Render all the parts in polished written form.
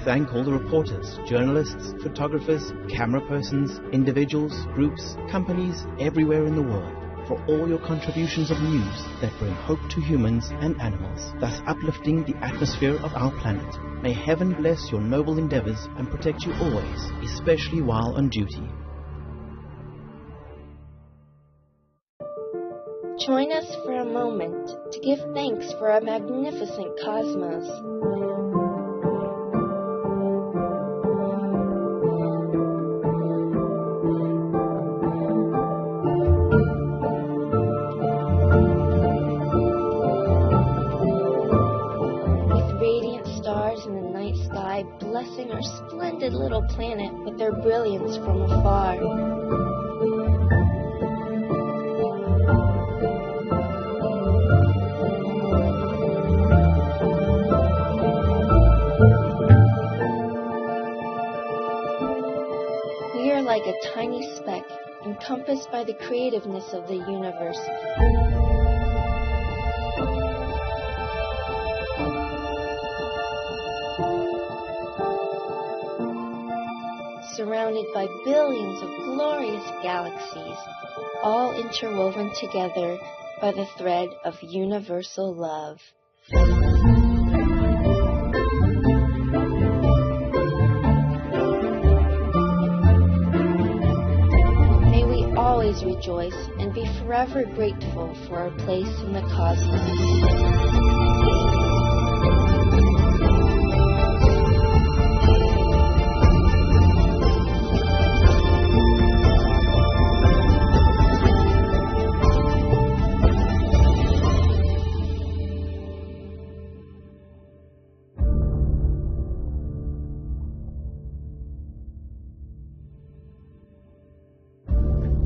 thank all the reporters, journalists, photographers, camera persons, individuals, groups, companies everywhere in the world for all your contributions of news that bring hope to humans and animals, thus uplifting the atmosphere of our planet. May heaven bless your noble endeavors and protect you always, especially while on duty. Join us for a moment to give thanks for our magnificent cosmos. With radiant stars in the night sky blessing our splendid little planet with their brilliance from afar. Like a tiny speck encompassed by the creativeness of the universe. Surrounded by billions of glorious galaxies, all interwoven together by the thread of universal love. Always rejoice and be forever grateful for our place in the cosmos.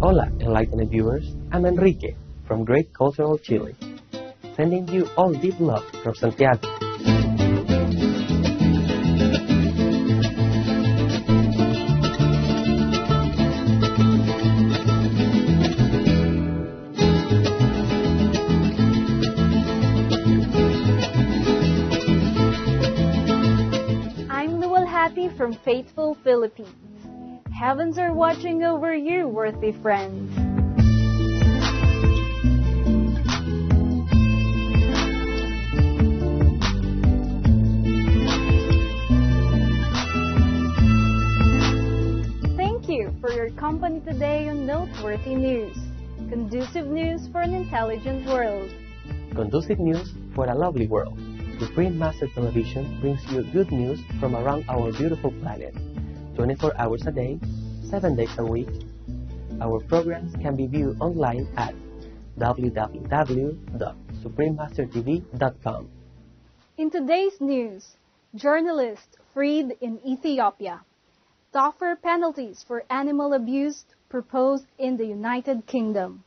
Hola, enlightened viewers. I'm Enrique from Great Cultural Chile, sending you all deep love from Santiago. I'm Luwalhati from faithful Philippines. Heavens are watching over you, worthy friends. Thank you for your company today on Noteworthy News. Conducive news for an intelligent world. Conducive news for a lovely world. Supreme Master Television brings you good news from around our beautiful planet. 24 hours a day, 7 days a week. Our programs can be viewed online at www.suprememastertv.com. In today's news, journalists freed in Ethiopia. Tougher penalties for animal abuse proposed in the United Kingdom.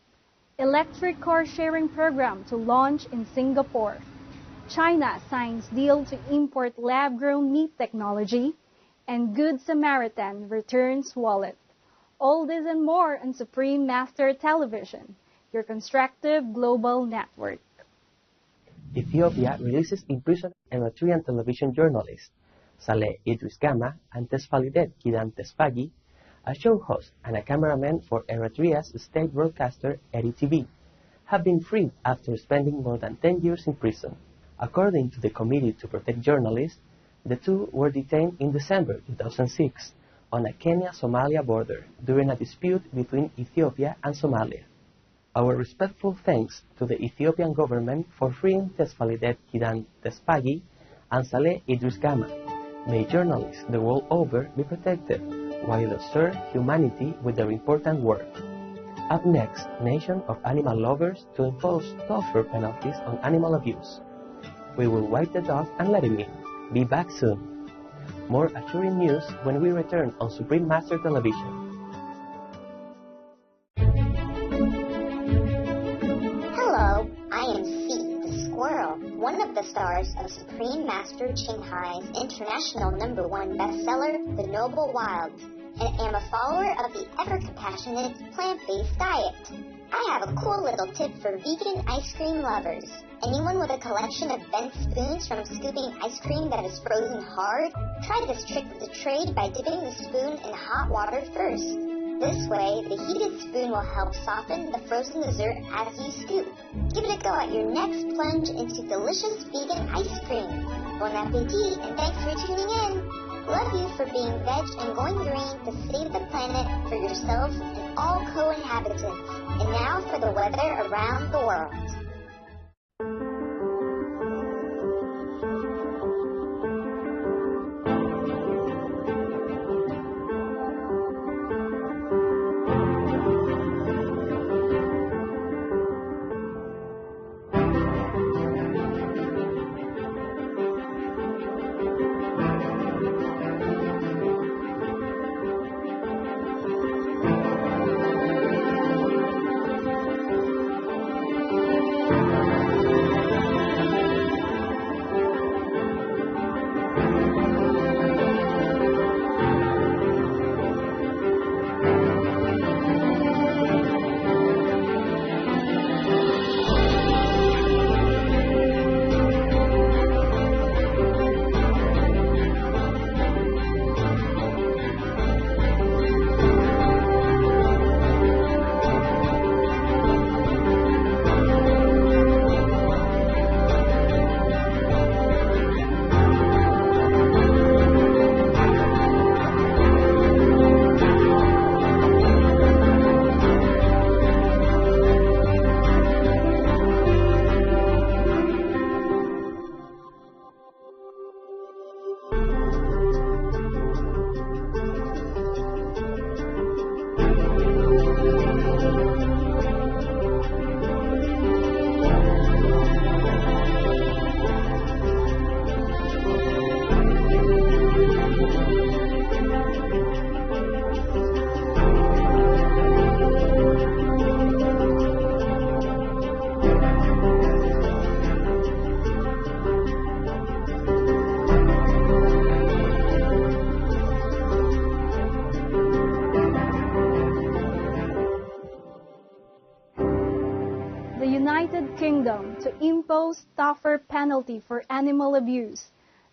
Electric car sharing program to launch in Singapore. China signs deal to import lab-grown meat technology. And Good Samaritan returns wallet. All this and more on Supreme Master Television, your constructive global network. Ethiopia releases imprisoned Eritrean television journalists Saleh Idris Gama and Tesfalidet Kidan Tespagi, a show host and a cameraman for Eritrea's state broadcaster ERI-TV, have been freed after spending more than 10 years in prison. According to the Committee to Protect Journalists, the two were detained in December 2006 on a Kenya-Somalia border during a dispute between Ethiopia and Somalia. Our respectful thanks to the Ethiopian government for freeing Tesfalidet Kidan Tespagi and Saleh Idris Gama. May journalists the world over be protected while they serve humanity with their important work. Up next, Nation of Animal Lovers to impose tougher penalties on animal abuse. We will wipe the dog and let him in. Be back soon. More assuring news when we return on Supreme Master Television. Hello, I am C, the squirrel, one of the stars of Supreme Master Qinghai's international #1 bestseller, The Noble Wilds, and am a follower of the ever-compassionate plant-based diet. I have a cool little tip for vegan ice cream lovers. Anyone with a collection of bent spoons from scooping ice cream that is frozen hard? Try this trick with the trade by dipping the spoon in hot water first. This way, the heated spoon will help soften the frozen dessert as you scoop. Give it a go at your next plunge into delicious vegan ice cream. Bon appetit, and thanks for tuning in. Love you for being veg and going green to save the planet for yourselves and all co-inhabitants. And now for the weather around the world. To impose tougher penalty for animal abuse.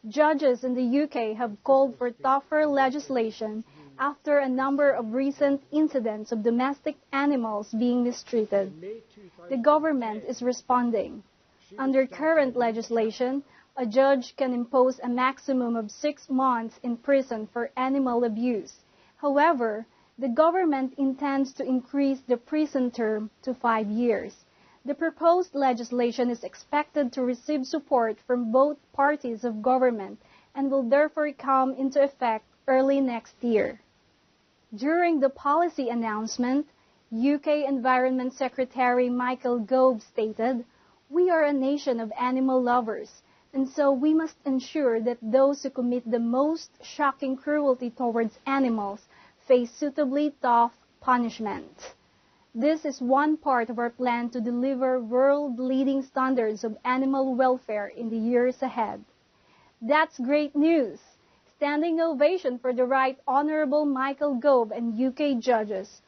Judges in the UK have called for tougher legislation after a number of recent incidents of domestic animals being mistreated. The government is responding. Under current legislation, a judge can impose a maximum of 6 months in prison for animal abuse. However, the government intends to increase the prison term to 5 years. The proposed legislation is expected to receive support from both parties of government and will therefore come into effect early next year. During the policy announcement, UK Environment Secretary Michael Gove stated, "We are a nation of animal lovers, and so we must ensure that those who commit the most shocking cruelty towards animals face suitably tough punishment." This is one part of our plan to deliver world-leading standards of animal welfare in the years ahead. That's great news! Standing ovation for the Right Honorable Michael Gove and UK judges.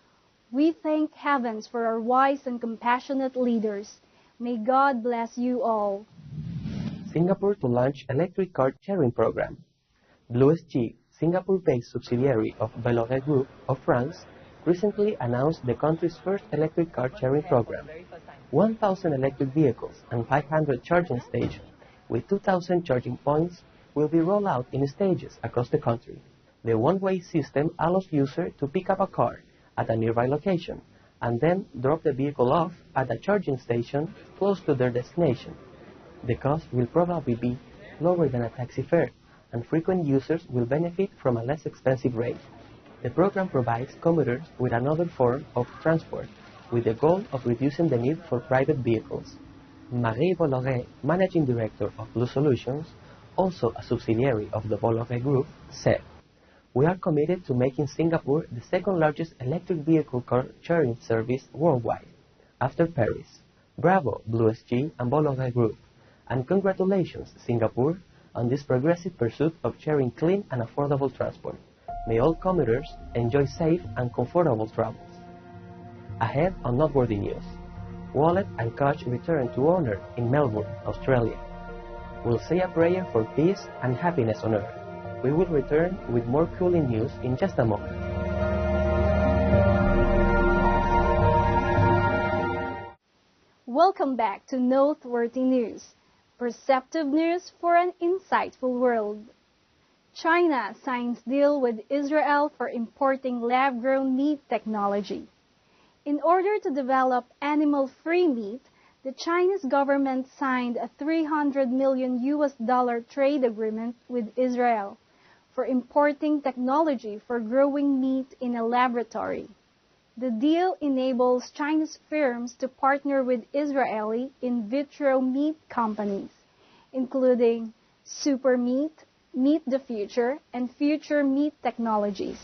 We thank heavens for our wise and compassionate leaders. May God bless you all. Singapore to launch electric car sharing program. Blue SG, Singapore-based subsidiary of Bolloré Group of France, recently announced the country's first electric car sharing program. 1,000 electric vehicles and 500 charging stations with 2,000 charging points will be rolled out in stages across the country. The one-way system allows users to pick up a car at a nearby location and then drop the vehicle off at a charging station close to their destination. The cost will probably be lower than a taxi fare, and frequent users will benefit from a less expensive rate. The program provides commuters with another form of transport, with the goal of reducing the need for private vehicles. Marie Bolloré, Managing Director of Blue Solutions, also a subsidiary of the Bolloré Group, said, "We are committed to making Singapore the second largest electric vehicle car sharing service worldwide, after Paris. Bravo, Blue SG and Bolloré Group, and congratulations, Singapore, on this progressive pursuit of sharing clean and affordable transport. May all commuters enjoy safe and comfortable travels." Ahead on noteworthy news, wallet and coach return to owner in Melbourne, Australia. We'll say a prayer for peace and happiness on earth. We will return with more cooling news in just a moment. Welcome back to Noteworthy News, perceptive news for an insightful world. China signs deal with Israel for importing lab-grown meat technology. In order to develop animal-free meat, the Chinese government signed a $300 million trade agreement with Israel for importing technology for growing meat in a laboratory. The deal enables Chinese firms to partner with Israeli in vitro meat companies, including Super Meat, Meat the Future, and Future Meat Technologies.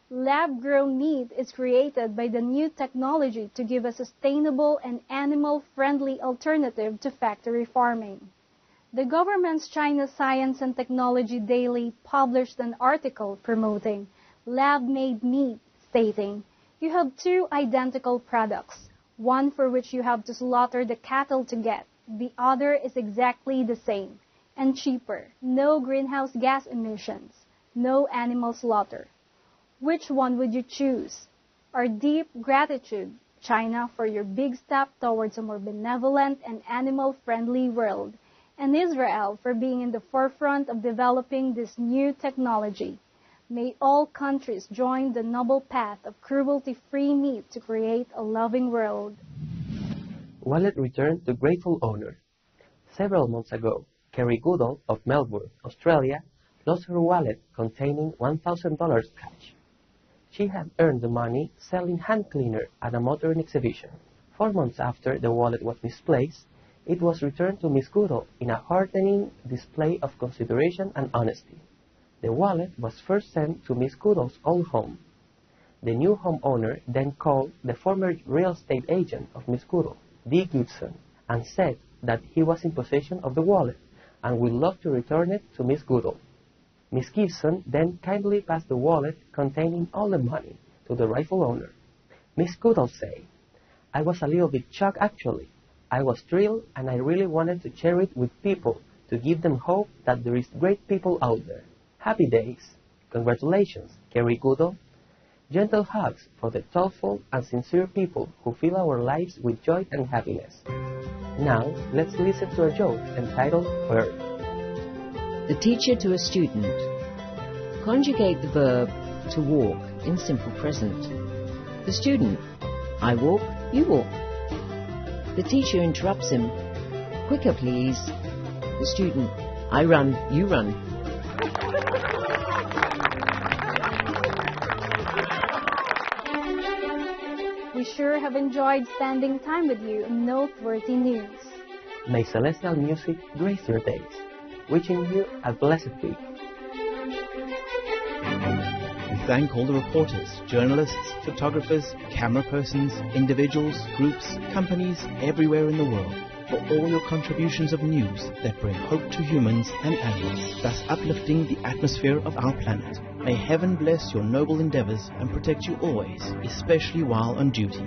Lab-grown meat is created by the new technology to give a sustainable and animal-friendly alternative to factory farming. The government's China Science and Technology Daily published an article promoting lab-made meat, stating, "You have two identical products, one for which you have to slaughter the cattle to get. The other is exactly the same and cheaper, no greenhouse gas emissions, no animal slaughter. Which one would you choose? Our deep gratitude, China, for your big step towards a more benevolent and animal-friendly world, and Israel for being in the forefront of developing this new technology. May all countries join the noble path of cruelty-free meat to create a loving world." Wallet returned to grateful owner. Several months ago, Kerry Goodall of Melbourne, Australia, lost her wallet containing $1,000 cash. She had earned the money selling hand cleaner at a motoring exhibition. 4 months after the wallet was misplaced, it was returned to Miss Goodall in a heartening display of consideration and honesty. The wallet was first sent to Miss Goodall's old home. The new homeowner then called the former real estate agent of Miss Goodall, D. Gibson, and said that he was in possession of the wallet and would love to return it to Miss Goodall. Miss Gibson then kindly passed the wallet containing all the money to the rightful owner. Miss Goodall said, "I was a little bit shocked actually. I was thrilled and I really wanted to share it with people to give them hope that there is great people out there. Happy days. Congratulations, Kerry Goodall. Gentle hugs for the thoughtful and sincere people who fill our lives with joy and happiness." Now, let's listen to a joke entitled Bird. The teacher to a student. Conjugate the verb to walk in simple present. The student. I walk, you walk. The teacher interrupts him. Quicker, please. The student. I run, you run. We sure have enjoyed spending time with you in Noteworthy News. May celestial music grace your days. Wishing you a blessed week. We thank all the reporters, journalists, photographers, camera persons, individuals, groups, companies everywhere in the world for all your contributions of news that bring hope to humans and animals, thus uplifting the atmosphere of our planet. May heaven bless your noble endeavors and protect you always, especially while on duty.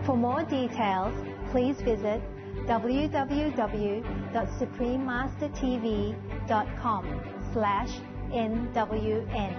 For more details, please visit www.suprememastertv.com/NWN.